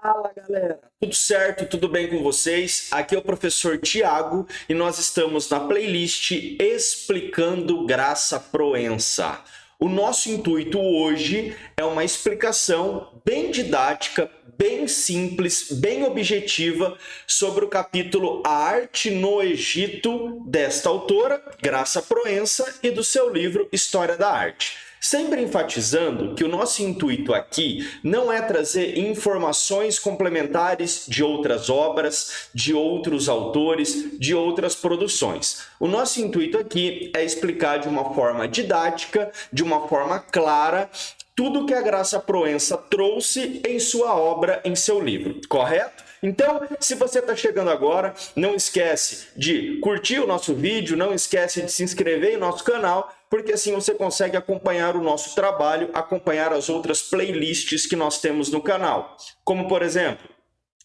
Fala galera, tudo certo? Tudo bem com vocês? Aqui é o professor Tiago e nós estamos na playlist Explicando Graça Proença. O nosso intuito hoje é uma explicação bem didática, bem simples, bem objetiva sobre o capítulo A Arte no Egito desta autora, Graça Proença, e do seu livro História da Arte. Sempre enfatizando que o nosso intuito aqui não é trazer informações complementares de outras obras, de outros autores, de outras produções. O nosso intuito aqui é explicar de uma forma didática, de uma forma clara, tudo que a Graça Proença trouxe em sua obra, em seu livro, correto? Então, se você está chegando agora, não esquece de curtir o nosso vídeo, não esquece de se inscrever em nosso canal, porque assim você consegue acompanhar o nosso trabalho, acompanhar as outras playlists que nós temos no canal. Como, por exemplo,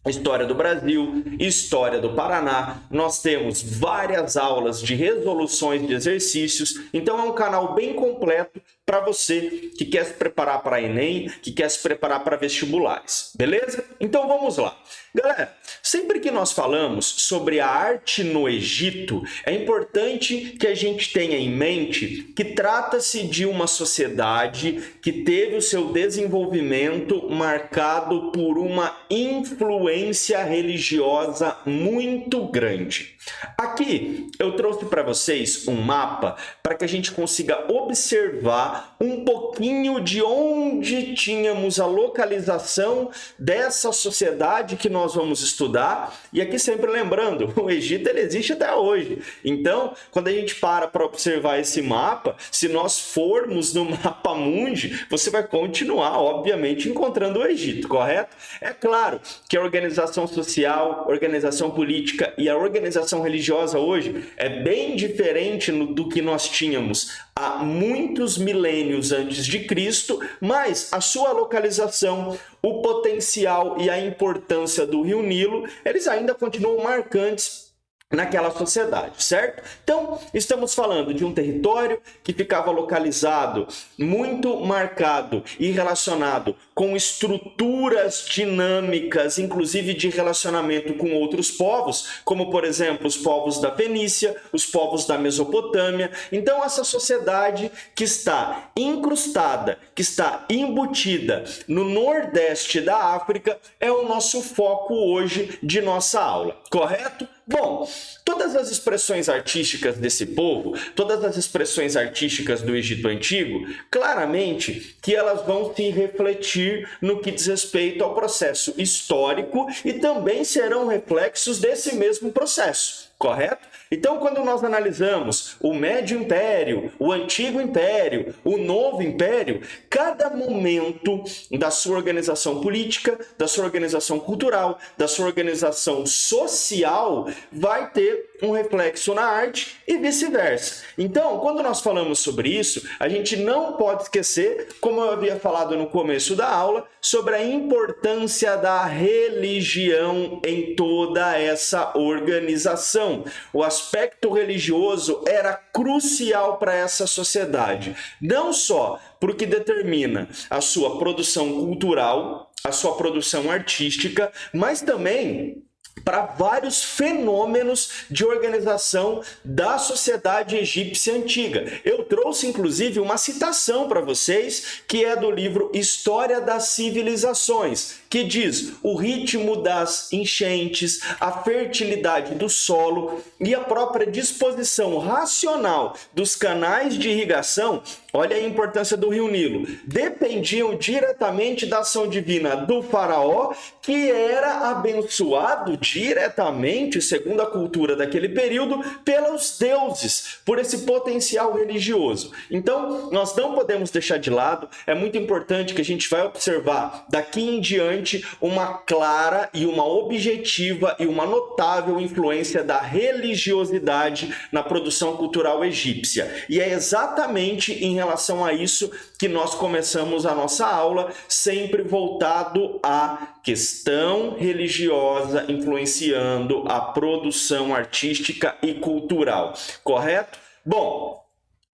História do Brasil, História do Paraná, nós temos várias aulas de resoluções de exercícios, então é um canal bem completo para você que quer se preparar para Enem, que quer se preparar para vestibulares, beleza? Então vamos lá. Galera, sempre que nós falamos sobre a arte no Egito, é importante que a gente tenha em mente que trata-se de uma sociedade que teve o seu desenvolvimento marcado por uma influência religiosa muito grande. Aqui eu trouxe para vocês um mapa para que a gente consiga observar um pouquinho de onde tínhamos a localização dessa sociedade que nós vamos estudar. E aqui sempre lembrando, o Egito ele existe até hoje. Então, quando a gente para observar esse mapa, se nós formos no mapa mundi, você vai continuar, obviamente, encontrando o Egito, correto? É claro que a organização social, organização política e a organização religiosa hoje é bem diferente do que nós tínhamos há muitos milênios antes de Cristo, mas a sua localização, o potencial e a importância do Rio Nilo, eles ainda continuam marcantes naquela sociedade, certo? Então, estamos falando de um território que ficava localizado, muito marcado e relacionado com estruturas dinâmicas, inclusive de relacionamento com outros povos, como, por exemplo, os povos da Fenícia, os povos da Mesopotâmia. Então, essa sociedade que está incrustada, que está embutida no nordeste da África, é o nosso foco hoje de nossa aula, correto? Bom, todas as expressões artísticas desse povo, todas as expressões artísticas do Egito Antigo, claramente que elas vão se refletir no que diz respeito ao processo histórico e também serão reflexos desse mesmo processo, correto? Então, quando nós analisamos o Médio Império, o Antigo Império, o Novo Império, cada momento da sua organização política, da sua organização cultural, da sua organização social, vai ter um reflexo na arte e vice-versa. Então, quando nós falamos sobre isso, a gente não pode esquecer, como eu havia falado no começo da aula, sobre a importância da religião em toda essa organização. O aspecto religioso era crucial para essa sociedade, não só porque determina a sua produção cultural, a sua produção artística, mas também para vários fenômenos de organização da sociedade egípcia antiga. Eu trouxe, inclusive, uma citação para vocês, que é do livro História das Civilizações, que diz o ritmo das enchentes, a fertilidade do solo e a própria disposição racional dos canais de irrigação, olha a importância do Rio Nilo, dependiam diretamente da ação divina do faraó, que era abençoado diretamente, segundo a cultura daquele período, pelos deuses, por esse potencial religioso. Então, nós não podemos deixar de lado, é muito importante que a gente vai observar daqui em diante uma clara e uma objetiva e uma notável influência da religiosidade na produção cultural egípcia. E é exatamente em relação a isso que nós começamos a nossa aula, sempre voltado à questão religiosa influenciando a produção artística e cultural, correto? Bom,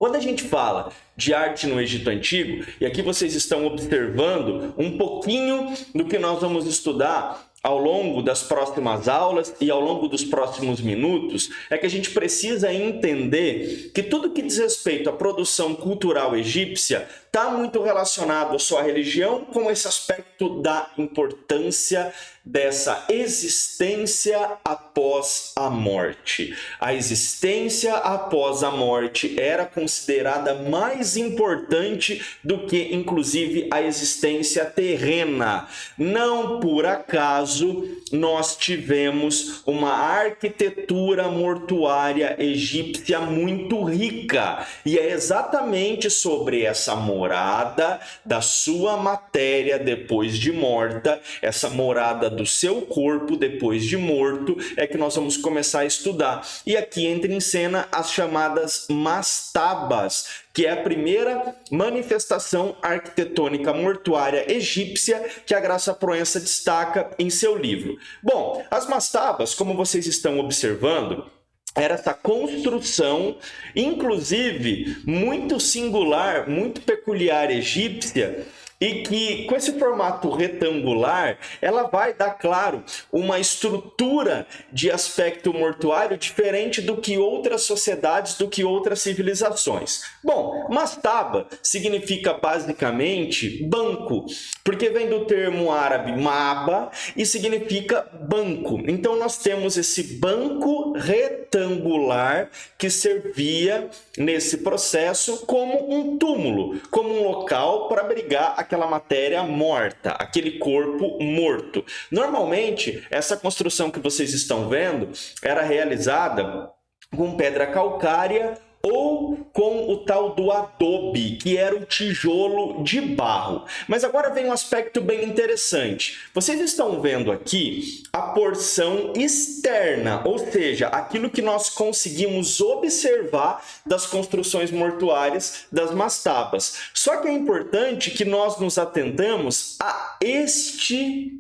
Quando a gente fala de arte no Egito Antigo, e aqui vocês estão observando um pouquinho do que nós vamos estudar ao longo das próximas aulas e ao longo dos próximos minutos, é que a gente precisa entender que tudo que diz respeito à produção cultural egípcia está muito relacionado à sua religião, com esse aspecto da importância dessa existência após a morte. A existência após a morte era considerada mais importante do que, inclusive, a existência terrena. Não por acaso nós tivemos uma arquitetura mortuária egípcia muito rica, e é exatamente sobre essa morada da sua matéria depois de morta, essa morada do seu corpo depois de morto, é que nós vamos começar a estudar. E aqui entra em cena as chamadas mastabas, que é a primeira manifestação arquitetônica mortuária egípcia que a Graça Proença destaca em seu livro. Bom, as mastabas, como vocês estão observando, era essa construção, inclusive, muito singular, muito peculiar egípcia, e que, com esse formato retangular, ela vai dar, claro, uma estrutura de aspecto mortuário diferente do que outras sociedades, do que outras civilizações. Bom, mastaba significa basicamente banco, porque vem do termo árabe maba e significa banco. Então nós temos esse banco retangular que servia nesse processo como um túmulo, como um local para abrigar aquela matéria morta, aquele corpo morto. Normalmente, essa construção que vocês estão vendo era realizada com pedra calcária ou com o tal do adobe, que era o tijolo de barro. Mas agora vem um aspecto bem interessante. Vocês estão vendo aqui a porção externa, ou seja, aquilo que nós conseguimos observar das construções mortuárias das mastabas. Só que é importante que nós nos atentamos a este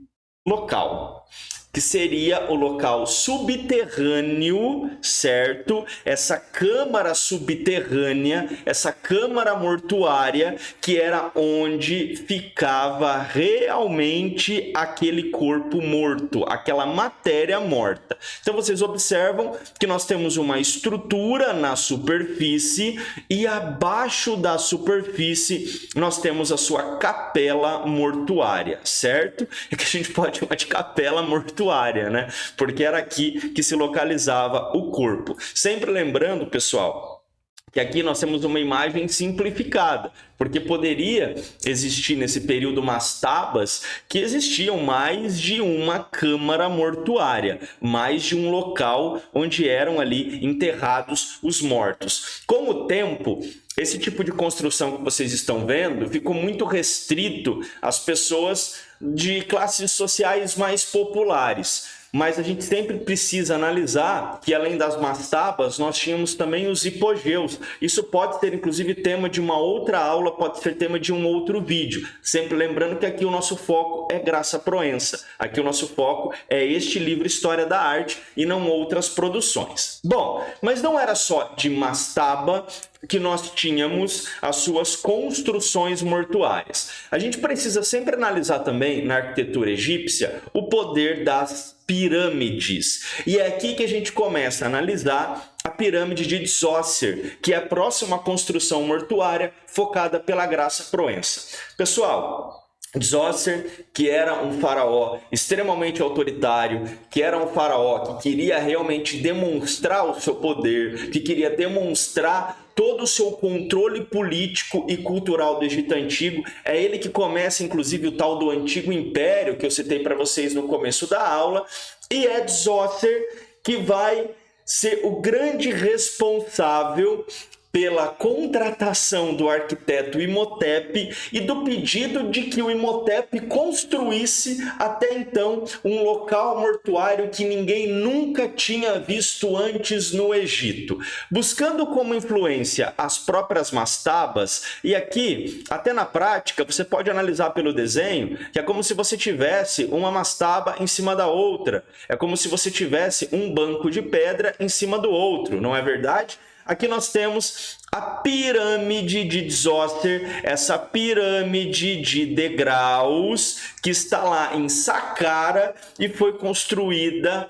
local, que seria o local subterrâneo, certo? Essa câmara subterrânea, essa câmara mortuária, que era onde ficava realmente aquele corpo morto, aquela matéria morta. Então vocês observam que nós temos uma estrutura na superfície e abaixo da superfície nós temos a sua capela mortuária, certo? É que a gente pode chamar de capela mortuária, né? Porque era aqui que se localizava o corpo. Sempre lembrando, pessoal, que aqui nós temos uma imagem simplificada, porque poderia existir nesse período mastabas que existiam mais de uma câmara mortuária, mais de um local onde eram ali enterrados os mortos. Com o tempo, esse tipo de construção que vocês estão vendo ficou muito restrito às pessoas de classes sociais mais populares. Mas a gente sempre precisa analisar que, além das mastabas, nós tínhamos também os hipogeus. Isso pode ser, inclusive, tema de uma outra aula, pode ser tema de um outro vídeo. Sempre lembrando que aqui o nosso foco é Graça Proença. Aqui o nosso foco é este livro História da Arte e não outras produções. Bom, mas não era só de mastaba que nós tínhamos as suas construções mortuárias. A gente precisa sempre analisar também, na arquitetura egípcia, o poder das pirâmides. E é aqui que a gente começa a analisar a pirâmide de Djoser, que é a próxima construção mortuária focada pela Graça Proença. Pessoal, Djoser, que era um faraó extremamente autoritário, que era um faraó que queria realmente demonstrar o seu poder, que queria demonstrar todo o seu controle político e cultural do Egito Antigo. É ele que começa, inclusive, o tal do Antigo Império, que eu citei para vocês no começo da aula, e é Djoser que vai ser o grande responsável pela contratação do arquiteto Imhotep e do pedido de que o Imhotep construísse até então um local mortuário que ninguém nunca tinha visto antes no Egito, buscando como influência as próprias mastabas. E aqui, até na prática, você pode analisar pelo desenho que é como se você tivesse uma mastaba em cima da outra, é como se você tivesse um banco de pedra em cima do outro, não é verdade? Aqui nós temos a pirâmide de Djoser, essa pirâmide de degraus que está lá em Saqqara e foi construída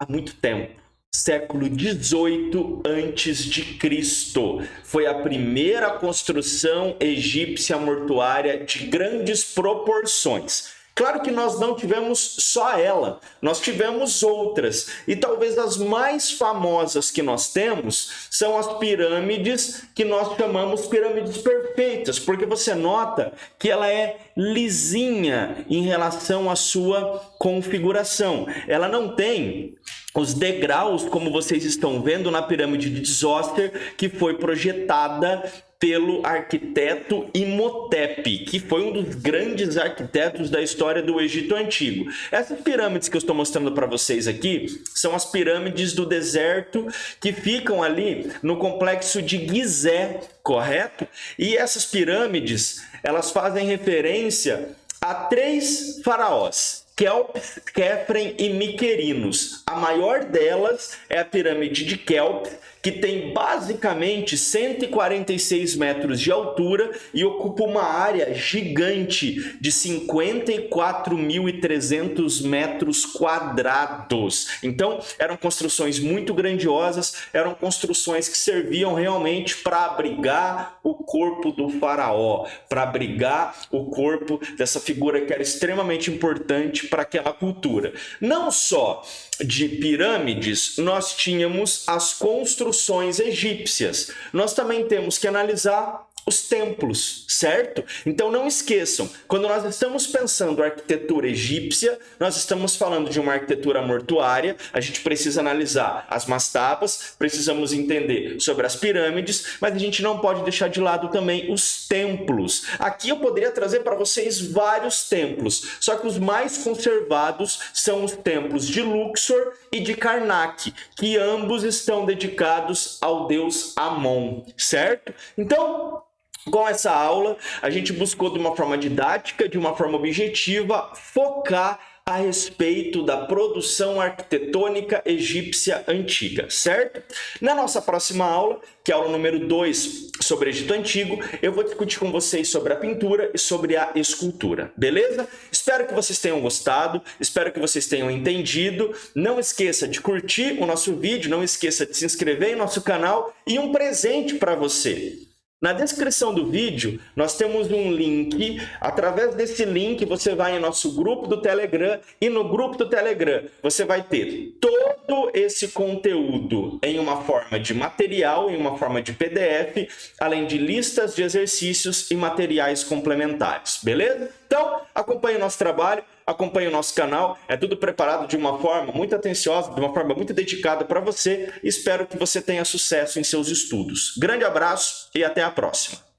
há muito tempo. Século XVIII a.C. Foi a primeira construção egípcia mortuária de grandes proporções. Claro que nós não tivemos só ela, nós tivemos outras. E talvez as mais famosas que nós temos são as pirâmides que nós chamamos pirâmides perfeitas, porque você nota que ela é lisinha em relação à sua configuração. Ela não tem os degraus, como vocês estão vendo na pirâmide de Djoser, que foi projetada pelo arquiteto Imhotep, que foi um dos grandes arquitetos da história do Egito Antigo. Essas pirâmides que eu estou mostrando para vocês aqui são as pirâmides do deserto que ficam ali no complexo de Gizé, correto? E essas pirâmides, elas fazem referência a 3 faraós: Kelps, Khephren e Miquerinos. A maior delas é a pirâmide de Kelps, que tem basicamente 146 metros de altura e ocupa uma área gigante de 54.300 metros quadrados. Então, eram construções muito grandiosas, eram construções que serviam realmente para abrigar o corpo do faraó, para abrigar o corpo dessa figura que era extremamente importante para aquela cultura. Não só de pirâmides, nós tínhamos as construções egípcias. Nós também temos que analisar os templos, certo? Então não esqueçam, quando nós estamos pensando em arquitetura egípcia, nós estamos falando de uma arquitetura mortuária, a gente precisa analisar as mastabas, precisamos entender sobre as pirâmides, mas a gente não pode deixar de lado também os templos. Aqui eu poderia trazer para vocês vários templos, só que os mais conservados são os templos de Luxor e de Karnak, que ambos estão dedicados ao deus Amon, certo? Então, com essa aula, a gente buscou de uma forma didática, de uma forma objetiva, focar a respeito da produção arquitetônica egípcia antiga, certo? Na nossa próxima aula, que é a aula número 2 sobre Egito Antigo, eu vou discutir com vocês sobre a pintura e sobre a escultura, beleza? Espero que vocês tenham gostado, espero que vocês tenham entendido. Não esqueça de curtir o nosso vídeo, não esqueça de se inscrever em nosso canal e um presente para você. Na descrição do vídeo, nós temos um link. Através desse link, você vai em nosso grupo do Telegram e no grupo do Telegram você vai ter todo esse conteúdo em uma forma de material, em uma forma de PDF, além de listas de exercícios e materiais complementares, beleza? Então, acompanhe o nosso trabalho, acompanhe o nosso canal, é tudo preparado de uma forma muito atenciosa, de uma forma muito dedicada para você. Espero que você tenha sucesso em seus estudos. Grande abraço e até a próxima!